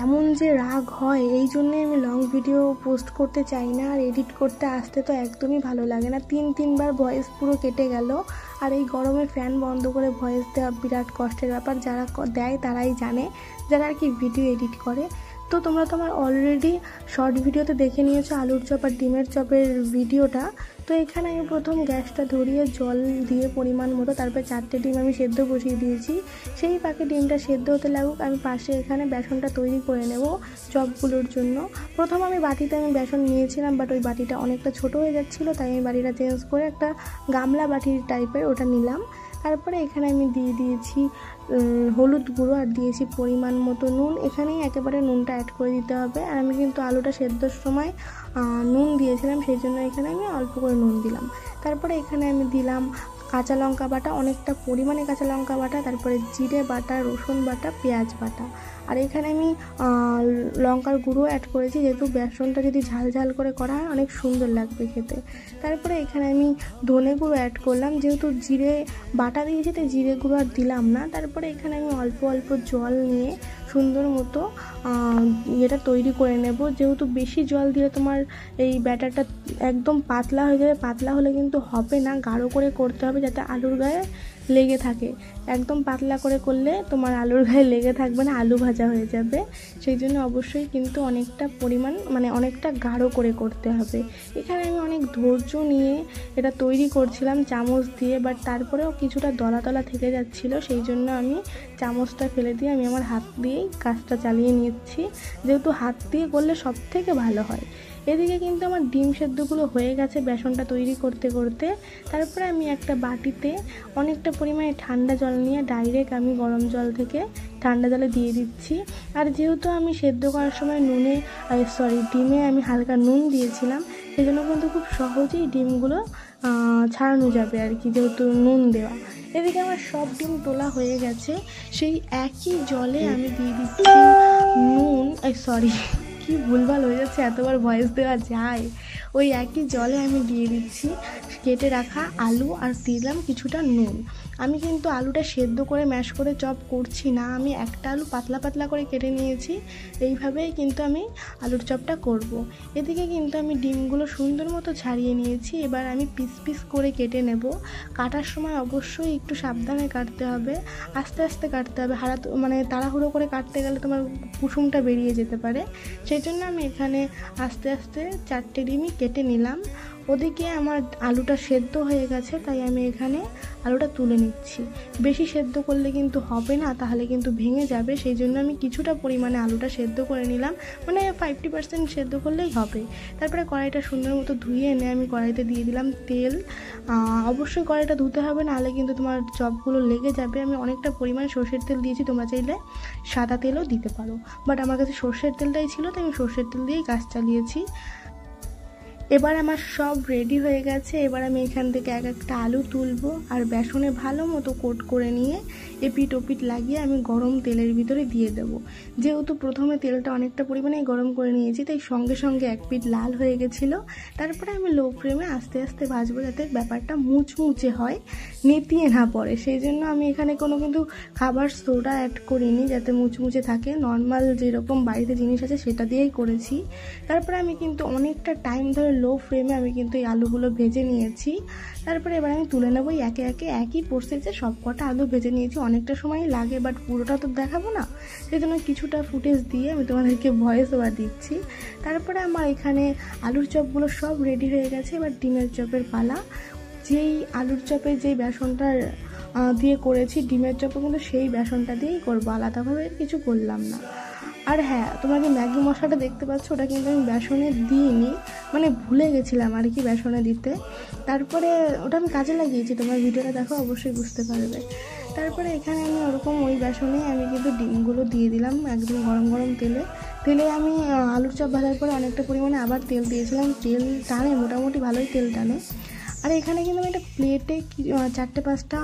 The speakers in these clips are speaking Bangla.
কেমন যে রাগ হয়, এই জন্যে আমি লং ভিডিও পোস্ট করতে চাই না। আর এডিট করতে আসতে তো একদমই ভালো লাগে না, 3-3বার ভয়েস পুরো কেটে গেল। আর এই গরমে ফ্যান বন্ধ করে ভয়েস দেওয়া বিরাট কষ্টের ব্যাপার, যারা দেয় তারাই জানে, যারা আর কি ভিডিও এডিট করে। তো তোমরা তো আমার অলরেডি শর্ট ভিডিওতে দেখে নিয়েছো আলুর চপ আর ডিমের চপের ভিডিওটা। তো এখানে আমি প্রথম গ্যাসটা ধরিয়ে জল দিয়ে পরিমাণ মতো, তারপর 4টে ডিম আমি সেদ্ধ বসিয়ে দিয়েছি। সেই পাকে ডিমটা সেদ্ধ হতে লাগুক, আমি পাশে এখানে বেসনটা তৈরি করে নেব চপগুলোর জন্য। প্রথম আমি বাটিতে বেসন নিয়েছিলাম, বাট ওই বাটিটা অনেকটা ছোট হয়ে যাচ্ছিলো, তাই আমি বাটিটা চেঞ্জ করে একটা গামলা বাটির টাইপের ওটা নিলাম। তারপরে এখানে আমি দিয়ে দিয়েছি হলুদ গুঁড়ো আর দিয়েছি পরিমাণ মতো নুন। এখানেই একেবারে নুনটা অ্যাড করে দিতে হবে। আর আমি কিন্তু আলুটা সেদ্ধর সময় নুন দিয়েছিলাম, সেই জন্য এখানে আমি অল্প করে নুন দিলাম। তারপরে এখানে আমি দিলাম কাঁচা লঙ্কা বাটা, অনেকটা পরিমাণে কাঁচা লঙ্কা বাটা, তারপরে জিরে বাটা, রসুন বাটা, পেঁয়াজ বাটা। আর এখানে আমি লঙ্কার গুঁড়ো অ্যাড করেছি, যেহেতু বেসনটা যদি ঝাল ঝাল করে করা হয় অনেক সুন্দর লাগবে খেতে। তারপরে এখানে আমি ধনে গুঁড়ো অ্যাড করলাম, যেহেতু জিরে বাটা দিয়েছি তাই জিরে গুঁড়ো আর দিলাম না। তারপরে এখানে আমি অল্প অল্প জল নিয়ে সুন্দর মতো এটা তৈরি করে নেব। যেহেতু বেশি জল দিলে তোমার এই ব্যাটারটা একদম পাতলা হয়ে যাবে, পাতলা হলে কিন্তু হবে না, গাঢ় করে করতে হবে যাতে আলুর গায়ে লেগে থাকে। একদম পাতলা করে করলে তোমার আলুর গায়ে লেগে থাকবে না, আলু ভাজা হয়ে যাবে। সেই জন্য অবশ্যই কিন্তু অনেকটা পরিমাণ অনেকটা গাঢ় করে করতে হবে। এখানে আমি অনেক ধৈর্য নিয়ে এটা তৈরি করছিলাম চামচ দিয়ে, বাট তারপরেও কিছুটা দলা দলা থেকে যাচ্ছিলো, সেই জন্য আমি চামচটা ফেলে দিয়ে আমি আমার হাত দিয়েই কাজটা চালিয়ে নিচ্ছি, যেহেতু হাত দিয়ে করলে সব থেকে ভালো হয়। এদিকে কিন্তু আমার ডিম সেদ্ধগুলো হয়ে গেছে বেসনটা তৈরি করতে করতে। তারপরে আমি একটা বাটিতে অনেকটা পরিমাণে ঠান্ডা জল নিয়ে ডাইরেক্ট আমি গরম জল থেকে ঠান্ডা জলে দিয়ে দিচ্ছি। আর যেহেতু আমি সেদ্ধ করার সময় ডিমে আমি হালকা নুন দিয়েছিলাম, সেজন্য কিন্তু খুব সহজেই ডিমগুলো ছাড়ানো যাবে আর কি, যেহেতু নুন দেওয়া। এদিকে আমার সব ডিম তোলা হয়ে গেছে, সেই একই জলে আমি দিয়ে দিচ্ছি কি ভুলভাল হয়ে যাচ্ছে, এতবার ভয়েস দেওয়া যায়। ওই একই জলে আমি দিয়ে দিচ্ছি কেটে রাখা আলু আর দিলাম কিছুটা নুন। আমি কিন্তু আলুটা সেদ্ধ করে ম্যাশ করে চপ করছি না, আমি একটা আলু পাতলা পাতলা করে কেটে নিয়েছি। এইভাবেই কিন্তু আমি আলুর চপটা করব। এদিকে কিন্তু আমি ডিমগুলো সুন্দর মতো ছাড়িয়ে নিয়েছি, এবার আমি পিস পিস করে কেটে নেব। কাটার সময় অবশ্যই একটু সাবধানে কাটতে হবে, আস্তে আস্তে কাটতে হবে। তাড়াহুড়ো করে কাটতে গেলে তোমার কুসুমটা বেরিয়ে যেতে পারে। সেই জন্য আমি এখানে আস্তে আস্তে 4টে ডিমই কেটে নিলাম। ওদিকে আমার আলুটা সেদ্ধ হয়ে গেছে, তাই আমি এখানে আলুটা তুলে নিচ্ছি। বেশি সেদ্ধ করলে কিন্তু হবে না, তাহলে কিন্তু ভেঙে যাবে, সেই জন্য আমি কিছুটা পরিমাণে আলুটা সেদ্ধ করে নিলাম, 50% সেদ্ধ করলেই হবে। তারপরে কড়াইটা সুন্দর মতো ধুয়ে এনে আমি কড়াইতে দিয়ে দিলাম তেল। অবশ্যই কড়াইটা ধুতে হবে, নাহলে কিন্তু তোমার চপগুলো লেগে যাবে। আমি অনেকটা পরিমাণে সর্ষের তেল দিয়েছি, তোমরা চাইলে সাদা তেলও দিতে পারো, বাট আমার কাছে সর্ষের তেলটাই ছিল, তাই আমি সর্ষের তেল দিয়েই কাজ চালিয়েছি। এবার আমার সব রেডি হয়ে গেছে। এবার আমি এখান থেকে এক একটা আলু তুলবো আর বেসনে ভালো মতো কোট করে নিয়ে এপিট ওপিট লাগিয়ে আমি গরম তেলের ভিতরে দিয়ে দেবো। যেহেতু প্রথমে তেলটা অনেকটা পরিমাণে গরম করে নিয়েছি, তাই সঙ্গে সঙ্গে এক পিঠ লাল হয়ে গেছিলো। তারপরে আমি লো ফ্লেমে আস্তে আস্তে ভাজবো, যাতে ব্যাপারটা মুচমুচে হয়, নেতিয়ে না পড়ে। সেই জন্য আমি এখানে কিন্তু খাবার সোডা অ্যাড করিনি, যাতে মুচমুচে থাকে। নর্মাল যেরকম বাড়িতে জিনিস আছে সেটা দিয়েই করেছি। তারপরে আমি কিন্তু অনেকটা টাইম ধরে লো ফ্লেমে আমি কিন্তু এই আলুগুলো ভেজে নিয়েছি। তারপরে এবার আমি তুলে নেবো একে একে। একই প্রসেসে সব কটা আলু ভেজে নিয়েছি, অনেকটা সময় লাগে, বাট পুরোটা তো দেখাবো না, সেই জন্য কিছুটা ফুটেজ দিয়ে আমি তোমাদেরকে ভয়েস ওভার দিচ্ছি। তারপরে আমার এখানে আলুর চপগুলো সব রেডি হয়ে গেছে। এবার ডিমের চপের পালা। যেই আলুর চপের যেই বেসনটা দিয়ে করেছি, ডিমের চপও কিন্তু সেই বেসনটা দিয়েই করবো, আলাদাভাবে কিছু করলাম না। আর হ্যাঁ, তোমরা যে ম্যাগি মশলাটা দেখতে পাচ্ছ, ওটা কিন্তু আমি বেসনে দিইনি, ভুলে গেছিলাম আর কি বেসনে দিতে। তারপরে ওটা আমি কাজে লাগিয়েছি, তোমরা ভিডিওটা দেখো অবশ্যই বুঝতে পারবে। তারপরে এখানে আমি ওরকম ওই বেসনে আমি কিন্তু ডিমগুলো দিয়ে দিলাম একদম গরম গরম তেলে আমি আলুর চপ ভাজার পরে অনেকটা পরিমাণে আবার তেল দিয়েছিলাম। তেল টানে, মোটামুটি ভালোই তেল টানে। আর এখানে কিন্তু আমি একটা প্লেটে 4-5টা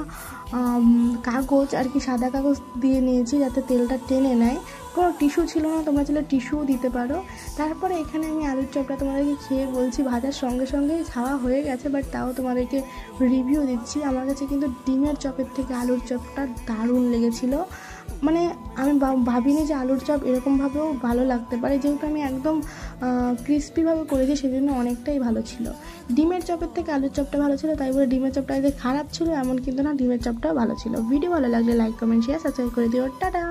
কাগজ আর কি, সাদা কাগজ দিয়ে নিয়েছি, যাতে তেলটা টেনে নেয়। কোনো টিস্যু ছিল না, তোমরা চাইলে টিস্যুও দিতে পারো। তারপরে এখানে আমি আলুর চপটা তোমাদেরকে খেয়ে বলছি, ভাজার সঙ্গে সঙ্গেই খাওয়া হয়ে গেছে, বাট তাও তোমাদেরকে রিভিউ দিচ্ছি। আমার কাছে কিন্তু ডিমের চপের থেকে আলুর চপটা দারুণ লেগেছিলো। মানে আমি ভাবিনি যে আলুর চপ এরকমভাবেও ভালো লাগতে পারে, যেহেতু আমি একদম ক্রিস্পিভাবে করেছি সেজন্য অনেকটাই ভালো ছিল। ডিমের চপের থেকে আলুর চপটা ভালো ছিল, তাই বলে ডিমের চপটা যে খারাপ ছিল এমন কিন্তু না, ডিমের চপটাও ভালো ছিল। ভিডিও ভালো লাগলে লাইক কমেন্ট শেয়ার সাবস্ক্রাইব করে দিও। টাটা।